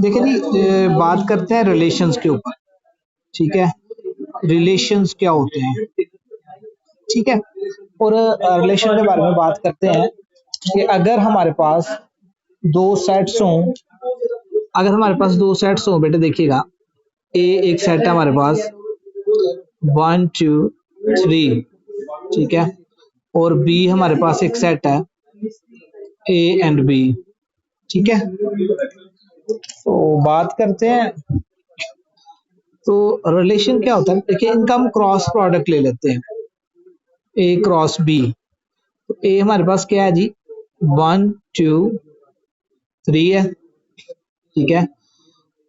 देखिए जी, बात करते हैं रिलेशंस के ऊपर। ठीक है, रिलेशंस क्या होते हैं? ठीक है, और रिलेशन के बारे में बात करते हैं कि दो सेट्स हों अगर हमारे पास दो सेट्स हों बेटे, देखिएगा, ए एक सेट है हमारे पास, 1 2 3, ठीक है, और बी हमारे पास एक सेट है, ए एंड बी। ठीक है, तो बात करते हैं। तो रिलेशन क्या होता है? देखिए, इनका हम क्रॉस प्रोडक्ट ले लेते हैं, ए क्रॉस बी। तो ए हमारे पास क्या है जी, 1 2 3 है। ठीक है,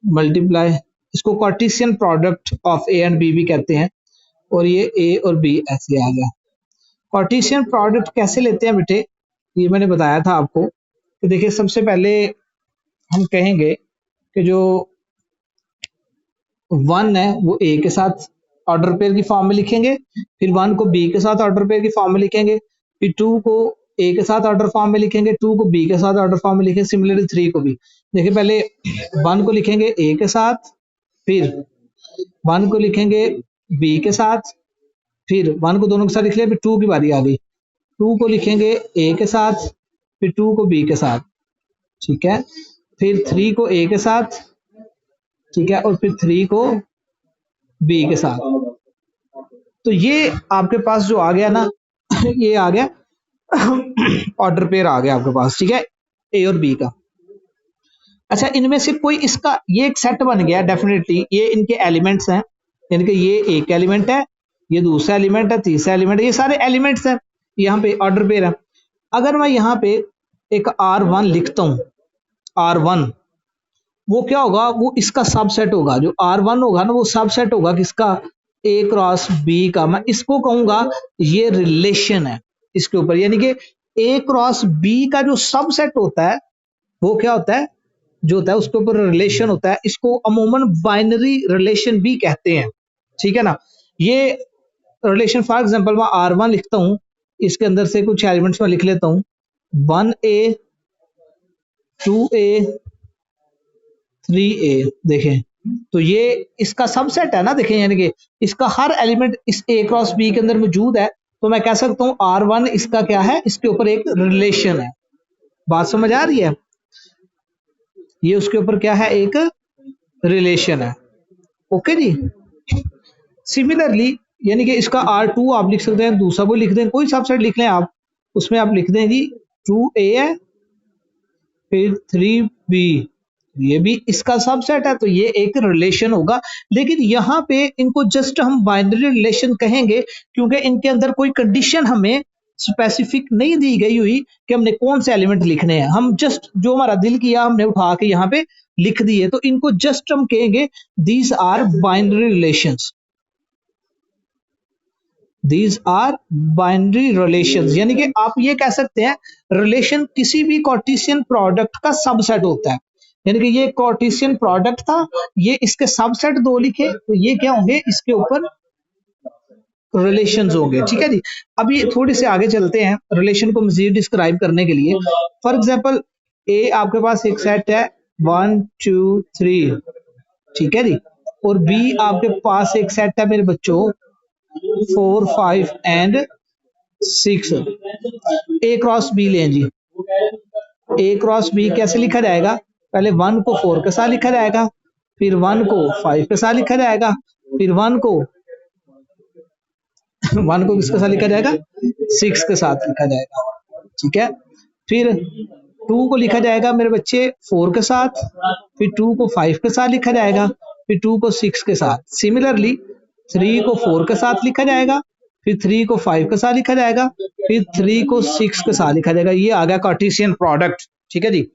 मल्टीप्लाई, इसको Cartesian product of A and B भी कहते हैं, और ये ए और बी ऐसे आ गया। कार्टेशियन प्रोडक्ट कैसे लेते हैं बेटे, ये मैंने बताया था आपको। तो देखिए, सबसे पहले हम कहेंगे कि जो 1 है वो ए के साथ ऑर्डर पेयर की फॉर्म में लिखेंगे, फिर 1 को बी के साथ ऑर्डर पेयर की फॉर्म में लिखेंगे, फिर 2 को ए के साथ ऑर्डर फॉर्म में लिखेंगे, 2 को बी के साथ ऑर्डर फॉर्म में लिखेंगे, सिमिलरली 3 को भी। देखिए, पहले 1 को लिखेंगे ए के साथ, फिर 1 को लिखेंगे बी के साथ, फिर 1 को दोनों के साथ लिख लिया, फिर 2 की बारी आ गई, 2 को लिखेंगे ए के साथ, फिर 2 को बी के साथ। ठीक है, फिर 3 को ए के साथ, ठीक है, और फिर 3 को बी के साथ। तो ये आपके पास जो आ गया ना, ये आ गया ऑर्डर पेयर आ गया आपके पास। ठीक है, ए और बी का। अच्छा, इनमें से कोई इसका ये एक सेट बन गया डेफिनेटली, ये इनके एलिमेंट्स हैं, यानी कि ये एक एलिमेंट है, ये दूसरा एलिमेंट है, तीसरा एलिमेंट है, ये सारे एलिमेंट्स हैं, यहाँ पे ऑर्डर पेयर है। अगर मैं यहाँ पे एक R1 लिखता हूँ, R1, वो क्या होगा, वो इसका सबसेट होगा। जो R1 होगा ना, वो सबसेट होगा किसका, ए क्रॉस बी का। मैं इसको कहूंगा ये रिलेशन है इसके ऊपर, यानी कि ए क्रॉस बी का जो सबसेट होता है वो क्या होता है, जो होता है उसके ऊपर रिलेशन होता है। इसको अमूमन बाइनरी रिलेशन भी कहते हैं। ठीक है ना, ये रिलेशन, फॉर एग्जांपल मैं R1 लिखता हूं, इसके अंदर से कुछ एलिमेंट्स में लिख लेता हूं, 1A 2A 3A। देखें, तो ये इसका सबसेट है ना, देखें, यानी कि इसका हर एलिमेंट इस ए क्रॉस बी के अंदर मौजूद है। तो मैं कह सकता हूं R1 इसका क्या है, इसके ऊपर एक रिलेशन है। बात समझ आ रही है? ये उसके ऊपर क्या है, एक रिलेशन है। ओके जी। सिमिलरली, यानी कि इसका R2 आप लिख सकते हैं, दूसरा कोई लिख दें, कोई सबसेट लिख लें आप, उसमें आप लिख दें जी 2A है, फिर 3B, ये भी इसका सबसेट है, तो ये एक रिलेशन होगा। लेकिन यहाँ पे इनको जस्ट हम बाइनरी रिलेशन कहेंगे, क्योंकि इनके अंदर कोई कंडीशन हमें स्पेसिफिक नहीं दी गई हुई कि हमने कौन से एलिमेंट लिखने हैं। हम जस्ट जो हमारा दिल किया हमने उठा के यहाँ पे लिख दिए, तो इनको जस्ट हम कहेंगे these are binary relations. These are binary relations, यानी कि आप ये कह सकते हैं रिलेशन किसी भी कार्टेशियन प्रोडक्ट का सबसेट होता है। यानी कि ये कार्टेशियन प्रोडक्ट था, ये इसके सबसेट दो लिखे, तो ये क्या होंगे, इसके ऊपर रिलेशंस होंगे। ठीक है जी। अभी थोड़ी से आगे चलते हैं रिलेशन को मजीद डिस्क्राइब करने के लिए। फॉर एग्जाम्पल, ए आपके पास एक सेट है 1 2 3, ठीक है जी, और बी आपके पास एक सेट है मेरे बच्चों 4 5 एंड 6। ए क्रॉस बी लें जी। ए क्रॉस बी कैसे लिखा जाएगा, पहले 1 को 4 के साथ लिखा जाएगा, फिर 1 को 5 के साथ लिखा जाएगा, फिर 1 को किसके साथ लिखा जाएगा, 6 के साथ लिखा जाएगा। ठीक है, फिर 2 को लिखा जाएगा मेरे बच्चे 4 के साथ, फिर 2 को 5 के साथ लिखा जाएगा, फिर 2 को 6 के साथ। सिमिलरली 3 को 4 के साथ लिखा जाएगा, फिर 3 को 5 के साथ लिखा जाएगा, फिर 3 को 6 के साथ लिखा जाएगा। ये आ गया कार्टेशियन प्रोडक्ट। ठीक है जी।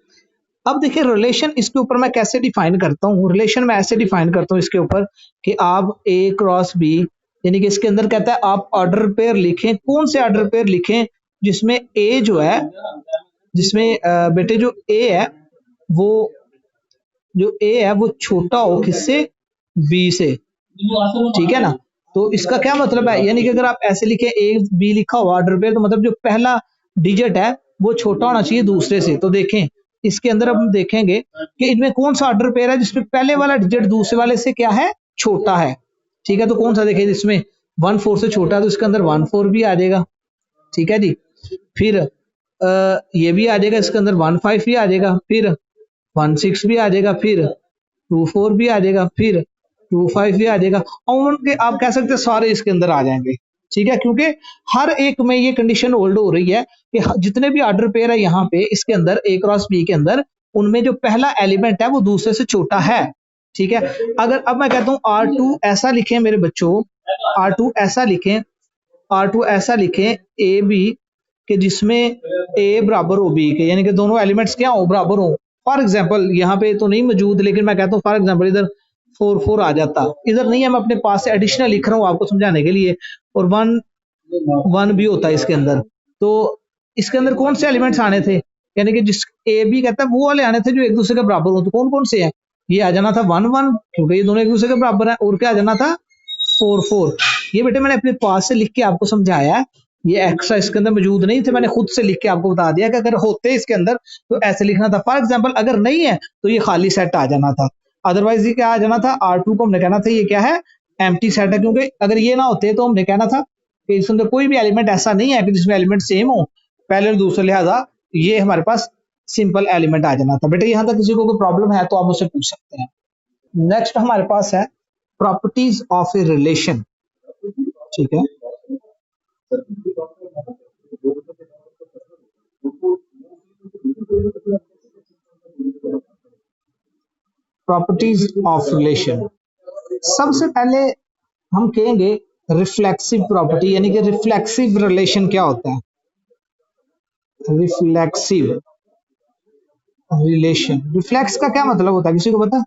अब देखिए रिलेशन, इसके ऊपर मैं कैसे डिफाइन करता हूँ। रिलेशन मैं ऐसे डिफाइन करता हूँ इसके ऊपर कि आप ए क्रॉस बी, यानी कि इसके अंदर कहता है आप ऑर्डर पेयर लिखें। कौन से ऑर्डर पेयर लिखें, जिसमें ए जो है, जिसमें बेटे जो ए है वो, जो ए है वो छोटा हो किससे, बी से। ठीक है ना, तो इसका क्या मतलब है, यानी कि अगर आप ऐसे लिखे ए बी लिखा हुआ ऑर्डर पेयर, तो मतलब जो पहला डिजिट है वो छोटा होना चाहिए दूसरे से। तो देखें इसके अंदर अब हम देखेंगे कि इनमें कौन सा ऑर्डर पेयर है जिसमें पहले वाला डिजिट दूसरे वाले से क्या है, छोटा है। ठीक है, तो कौन सा देखिए, जिसमें 1 4 से छोटा है तो इसके अंदर 1 4 भी आ जाएगा। ठीक है जी, फिर ये भी आ जाएगा, इसके अंदर 1 5 भी आ जाएगा, फिर 1 6 भी आ जाएगा, फिर 2 4 भी आ जाएगा, फिर 2 5 भी आ जाएगा। और उनके आप कह सकते हैं सारे इसके अंदर आ जाएंगे। ठीक है, क्योंकि हर एक में ये कंडीशन होल्ड हो रही है कि जितने भी ऑर्डर पेयर है यहाँ पे इसके अंदर ए क्रॉस बी के अंदर, उनमें जो पहला एलिमेंट है वो दूसरे से छोटा है। ठीक है, अगर अब मैं कहता हूँ R2 ऐसा लिखें मेरे बच्चों, R2 ऐसा लिखें, R2 ऐसा लिखें ए बी के जिसमें ए बराबर हो बी के, यानी कि दोनों एलिमेंट्स क्या हो, बराबर हो। फॉर एग्जाम्पल यहाँ पे तो नहीं मौजूद, लेकिन मैं कहता हूँ फॉर एग्जाम्पल इधर 4 4 आ जाता, इधर नहीं है, मैं अपने पास से एडिशनल लिख रहा हूँ आपको समझाने के लिए, और 1 1 भी होता है इसके अंदर। तो इसके अंदर कौन से एलिमेंट्स आने थे, यानी कि जिस ए बी कहता है वो वाले आने थे जो एक दूसरे के बराबर हो। तो कौन कौन से हैं, ये आ जाना था 1 1 क्योंकि ये दोनों एक दूसरे के बराबर है, और क्या आ जाना था 4 4। ये बेटे मैंने अपने पास से लिख के आपको समझाया है, ये एक्स्ट्रा इसके अंदर मौजूद नहीं थे, मैंने खुद से लिख के आपको बता दिया कि अगर होते इसके अंदर तो ऐसे लिखना था। फॉर एग्जाम्पल अगर नहीं है तो ये खाली सेट आ जाना था, अदरवाइज ये क्या आ जाना था, R2 को हमने कहना था ये क्या है, एम्प्टी सेट है, क्योंकि अगर ये ना होते तो हमने कहना था कि इसके अंदर कोई भी एलिमेंट ऐसा नहीं है कि जिसमें एलिमेंट सेम हो पहले और दूसरे, लिहाजा ये हमारे पास सिंपल एलिमेंट आ जाना था। बेटे यहाँ तक किसी को कोई प्रॉब्लम है तो आप मुझसे पूछ सकते हैं। नेक्स्ट हमारे पास है प्रॉपर्टीज ऑफ ए रिलेशन। ठीक है, प्रॉपर्टीज ऑफ रिलेशन, सबसे पहले हम कहेंगे रिफ्लेक्सिव प्रॉपर्टी, यानी कि रिफ्लेक्सिव रिलेशन क्या होता है। रिफ्लेक्सिव रिलेशन, रिफ्लेक्स का क्या मतलब होता है, किसी को पता?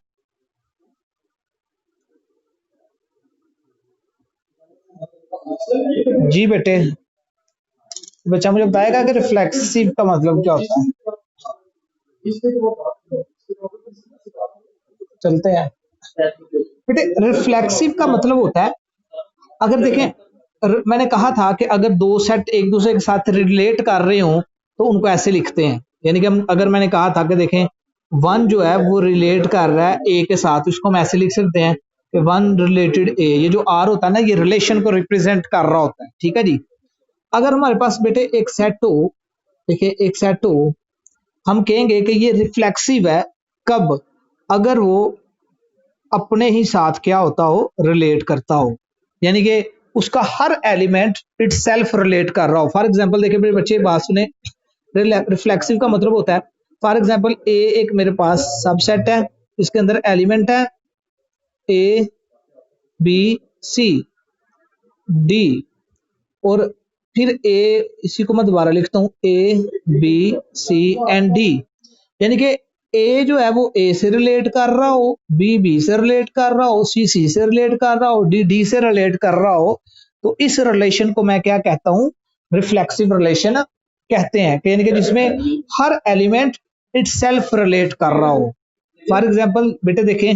जी बेटे, बच्चा मुझे बताएगा कि रिफ्लेक्सिव का मतलब क्या होता है। चलते हैं बेटे, रिफ्लेक्सिव का मतलब होता है, अगर देखें मैंने कहा था कि अगर दो सेट एक दूसरे के साथ रिलेट कर रहे हो तो उनको ऐसे लिखते हैं, यानी कि हम अगर मैंने कहा था कि देखें 1 जो है वो रिलेट कर रहा है ए के साथ, उसको हम ऐसे लिख सकते हैं कि 1 रिलेटेड ए, ये जो R होता है ना ये रिलेशन को रिप्रेजेंट कर रहा होता है। ठीक है जी, अगर हमारे पास बेटे एक सेट हो, देखिए एक सेट हो, हम कहेंगे कि ये रिफ्लेक्सिव है कब, अगर वो अपने ही साथ क्या होता हो, रिलेट करता हो, यानी कि उसका हर एलिमेंट इट सेल्फ रिलेट कर रहा हो। फॉर एग्जाम्पल देखिए मेरे बच्चे बात सुने, रिफ्लेक्सिव का मतलब होता है, फॉर एग्जाम्पल ए एक मेरे पास सबसेट है, इसके अंदर एलिमेंट है ए बी सी डी, और फिर ए, इसी को मैं दोबारा लिखता हूं, A B C and D, यानी कि ए जो है वो ए से रिलेट कर रहा हो, बी बी से रिलेट कर रहा हो, सी सी से रिलेट कर रहा हो, डी डी से रिलेट कर रहा हो, तो इस रिलेशन को मैं क्या कहता हूं, रिफ्लेक्सिव रिलेशन कहते हैं, यानी कि जिसमें हर एलिमेंट इट सेल्फ रिलेट कर रहा हो। फॉर एग्जाम्पल बेटे देखें,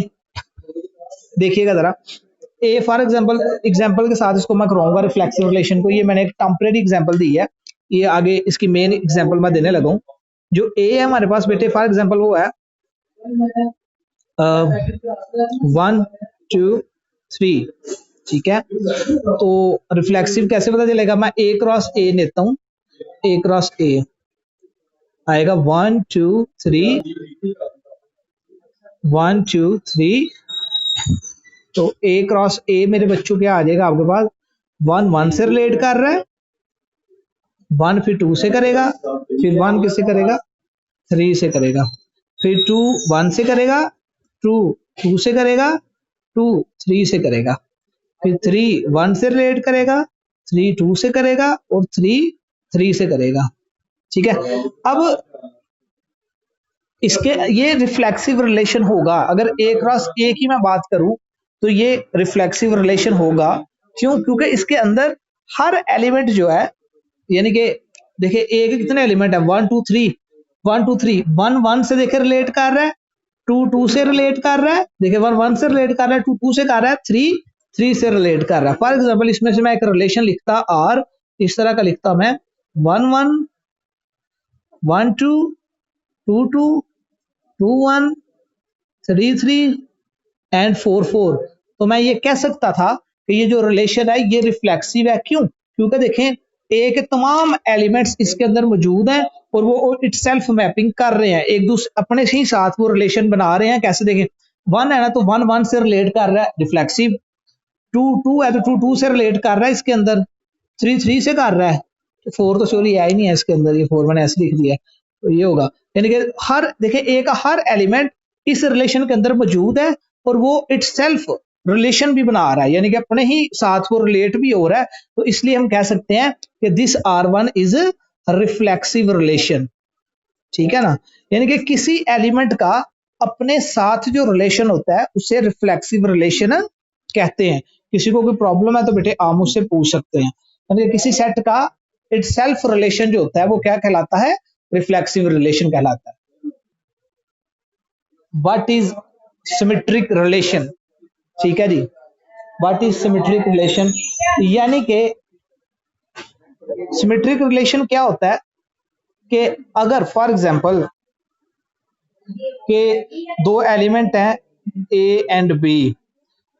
देखिएगा जरा, ए फॉर एग्जाम्पल, एग्जाम्पल के साथ इसको मैं कराऊंगा रिफ्लेक्सिव रिलेशन को, ये मैंने एक टेम्परेरी एग्जाम्पल दी है, ये आगे इसकी मेन एग्जाम्पल मैं देने लगा हूं। जो ए है हमारे पास बेटे फॉर एग्जाम्पल वो है 1 2 3, ठीक है, तो रिफ्लेक्सिव कैसे पता चलेगा, मैं ए क्रॉस ए लेता हूं, ए क्रॉस ए आएगा 1 2 3 1 2 3, तो ए क्रॉस ए मेरे बच्चों क्या आ जाएगा आपके पास, 1 1 से रिलेट कर रहा है, 1 फिर 2 से करेगा, फिर 1 किससे करेगा, 3 से करेगा, फिर 2 1 से करेगा, 2 2 से करेगा, 2 3 से करेगा, फिर 3 1 से रिलेट करेगा, 3 2 से करेगा, और 3 3 से करेगा। ठीक है, अब इसके ये रिफ्लेक्सिव रिलेशन होगा, अगर ए क्रॉस ए की मैं बात करूं तो ये रिफ्लेक्सिव रिलेशन होगा, क्यों, क्योंकि इसके अंदर हर एलिमेंट जो है, यानी कि देखिए ए के कितने एलिमेंट है, 1 2 3 1 2 3, 1 1 से देखिए रिलेट कर रहा है, 2 2 से रिलेट कर रहा है, देखिए 1 1 से रिलेट कर रहा है, 2 2 से कर रहा है, 3 3 से रिलेट कर रहा है। फॉर एग्जाम्पल इसमें से मैं एक रिलेशन लिखता और इस तरह का लिखता मैं 1 1 1 2 2 2 2 1 3 3 एंड 4 4। तो मैं ये कह सकता था कि ये जो रिलेशन है ये रिफ्लेक्सिव है। क्यों? क्योंकि देखें ए के तमाम एलिमेंट्स इसके अंदर मौजूद हैं और वो इटसेल्फ मैपिंग कर रहे हैं, एक दूसरे अपने से ही साथ वो रिलेशन बना रहे हैं। कैसे? देखें 1 है ना, तो 1 1 से रिलेट कर रहा है, रिफ्लेक्सिव। 2 2 है तो 2 2 से रिलेट कर रहा है इसके अंदर, 3 3 से कर रहा है, 4 तो सॉरी है ही नहीं है इसके अंदर, ये 4 मैंने ऐसे लिख दिया है, तो ये होगा। यानी कि हर देखें ए का हर एलिमेंट इस रिलेशन के अंदर मौजूद है और वो इटसेल्फ रिलेशन भी बना रहा है, यानी कि अपने ही साथ वो रिलेट भी हो रहा है। तो इसलिए हम कह सकते हैं कि this R1 is reflexive relation. ठीक है ना? यानी कि किसी एलिमेंट का अपने साथ जो रिलेशन होता है उसे रिफ्लेक्सिव रिलेशन कहते हैं। किसी को कोई प्रॉब्लम है तो बेटे आप मुझसे पूछ सकते हैं। यानी कि किसी सेट का इटसेल्फ रिलेशन जो होता है वो क्या कहलाता है? रिफ्लेक्सिव रिलेशन कहलाता है। What is symmetric relation? ठीक है जी, व्हाट इज सिमेट्रिक रिलेशन? यानी कि सिमेट्रिक रिलेशन क्या होता है कि अगर फॉर एग्जांपल के दो एलिमेंट हैं ए एंड बी,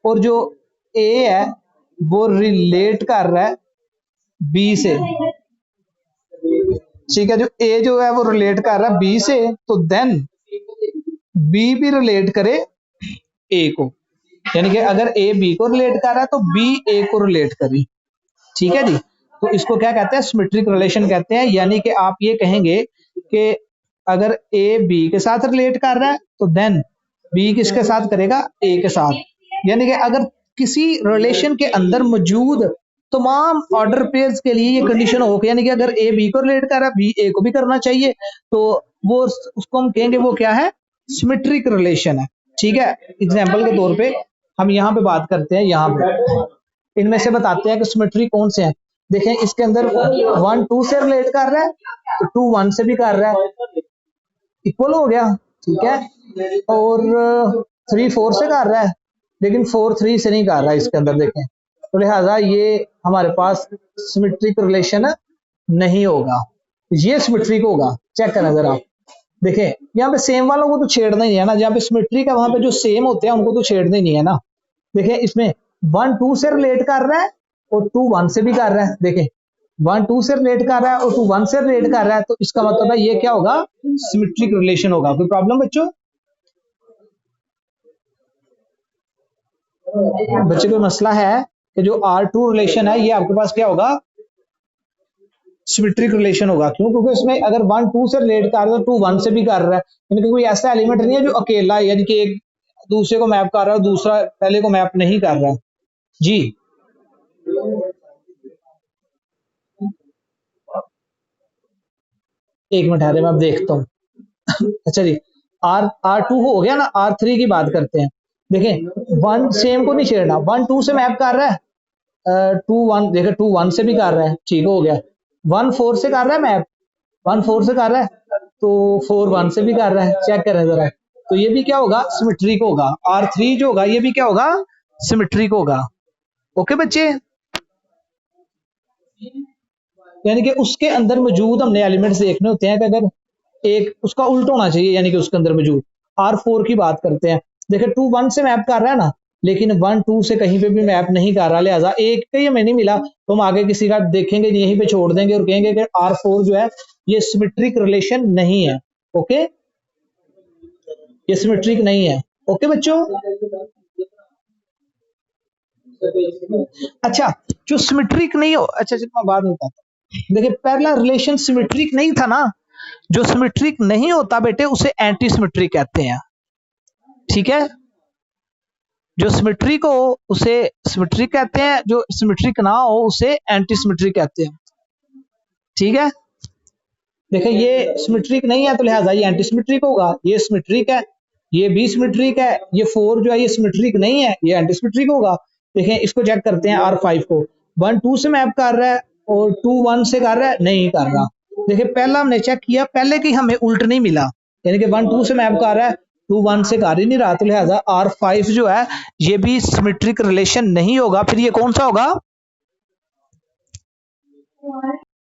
और जो ए है वो रिलेट कर रहा है बी से। ठीक है, जो ए जो है वो रिलेट कर रहा है बी से, तो देन बी भी रिलेट करे ए को। यानी कि अगर ए बी को रिलेट कर रहा है तो बी ए को रिलेट करे। ठीक है जी, तो इसको क्या कहते हैं? सिमेट्रिक रिलेशन कहते हैं। यानी कि आप ये कहेंगे कि अगर ए बी के साथ रिलेट कर रहा है तो देन बी किसके साथ करेगा? ए के साथ। यानी कि अगर किसी रिलेशन के अंदर मौजूद तमाम ऑर्डर पेयर्स के लिए ये कंडीशन हो, यानी कि अगर ए बी को रिलेट कर रहा है बी ए को भी करना चाहिए, तो वो उसको हम कहेंगे वो क्या है? सिमेट्रिक रिलेशन है। ठीक है, एग्जाम्पल के तौर पे हम यहाँ पे बात करते हैं, यहाँ पे इनमें से बताते हैं कि सिमेट्री कौन से हैं। देखें इसके अंदर 1 2 से रिलेट कर रहा है तो 2 1 से भी कर रहा है, इक्वल हो गया। ठीक है, और 3 4 से कर रहा है लेकिन 4 3 से नहीं कर रहा है इसके अंदर। देखें तो लिहाजा ये हमारे पास सिमेट्रिक रिलेशन नहीं होगा, ये सिमेट्रिक होगा। चेक करें जरा आप, देखें यहाँ पे सेम वालों को तो छेड़ना ही है ना, जहाँ पे सिमेट्रिक है वहां पे जो सेम होते हैं उनको तो छेड़ना ही नहीं है ना। देखें इसमें 1 2 से रिलेट कर रहा है और 2 1 से भी कर रहा है। देखें 1 2 से रिलेट कर रहा है और 2 1 से रिलेट कर रहा है, तो इसका मतलब है ये क्या होगा? सिमेट्रिक रिलेशन होगा। कोई प्रॉब्लम बच्चों? बच्चे कोई मसला है कि जो R2 रिलेशन है ये आपके पास क्या होगा? सिमेट्रिक रिलेशन होगा। क्यों? क्योंकि इसमें अगर 1 2 से रिलेट कर रहा है तो 2 1 से भी कर रहा है, यानी कि कोई ऐसा एलिमेंट नहीं है जो अकेला है, यानी कि एक दूसरे को मैप कर रहा है दूसरा पहले को मैप नहीं कर रहा है जी। एक मिनट है मैं देखता हूँ। अच्छा जी, R2 हो गया ना, R3 की बात करते हैं। देखें 1 सेम को नहीं छेड़ना, 1 2 से मैप कर रहा है, 2 1 देखें 2 1 से भी कर रहा है, ठीक हो गया। 1 4 से कर रहा है मैप, 1 4 से कर रहा है तो 4 1 से भी कर रहा है। चेक करें जरा, तो ये भी क्या होगा? सिमेट्रिक होगा। R3 जो होगा ये भी क्या होगा? सिमेट्रिक होगा। ओके बच्चे, यानी कि उसके अंदर मौजूद हमने एलिमेंट्स देखने होते हैं कि अगर एक उसका उल्टा होना चाहिए, यानी कि उसके अंदर मौजूद। R4 की बात करते हैं, देखिए 2 1 से मैप कर रहा है ना, लेकिन 1 2 से कहीं पे भी मैप नहीं कर रहा, लिहाजा एक पे हमें नहीं मिला तो हम आगे किसी का देखेंगे नहीं, यहीं पे छोड़ देंगे और कहेंगे कि R4 जो है ये सिमेट्रिक रिलेशन नहीं है। ओके, ये सिमेट्रिक नहीं है। ओके बच्चों, अच्छा जो सिमेट्रिक नहीं हो, अच्छा मैं बाद में बताता हूं। देखिए पहला रिलेशन सिमेट्रिक नहीं था ना, जो सिमेट्रिक नहीं होता बेटे उसे एंटी सिमेट्रिक कहते हैं। ठीक है, जो सिमेट्रिक हो उसे सिमेट्रिक कहते हैं, जो सिमेट्रिक ना हो उसे एंटी सिमेट्रिक कहते हैं। ठीक है, देखिए ये सिमेट्रिक नहीं है तो लिहाजा ये एंटी सिमेट्रिक होगा, ये सिमेट्रिक है, ये भी सिमेट्रिक है, ये 4 जो है ये सिमेट्रिक नहीं है, ये एंटी सिमेट्रिक होगा। देखें इसको चेक करते हैं, R5 को 1 2 से मैप कर रहा है और 2 1 से कर रहा है, नहीं कर रहा। देखिए पहला हमने चेक किया, पहले की हमें उल्ट नहीं मिला, यानी कि 1 2 से मैप कर रहा है 2 1 से कर ही नहीं रहा, तो लिहाजा R5 जो है ये भी सिमेट्रिक रिलेशन नहीं होगा। फिर ये कौन सा होगा?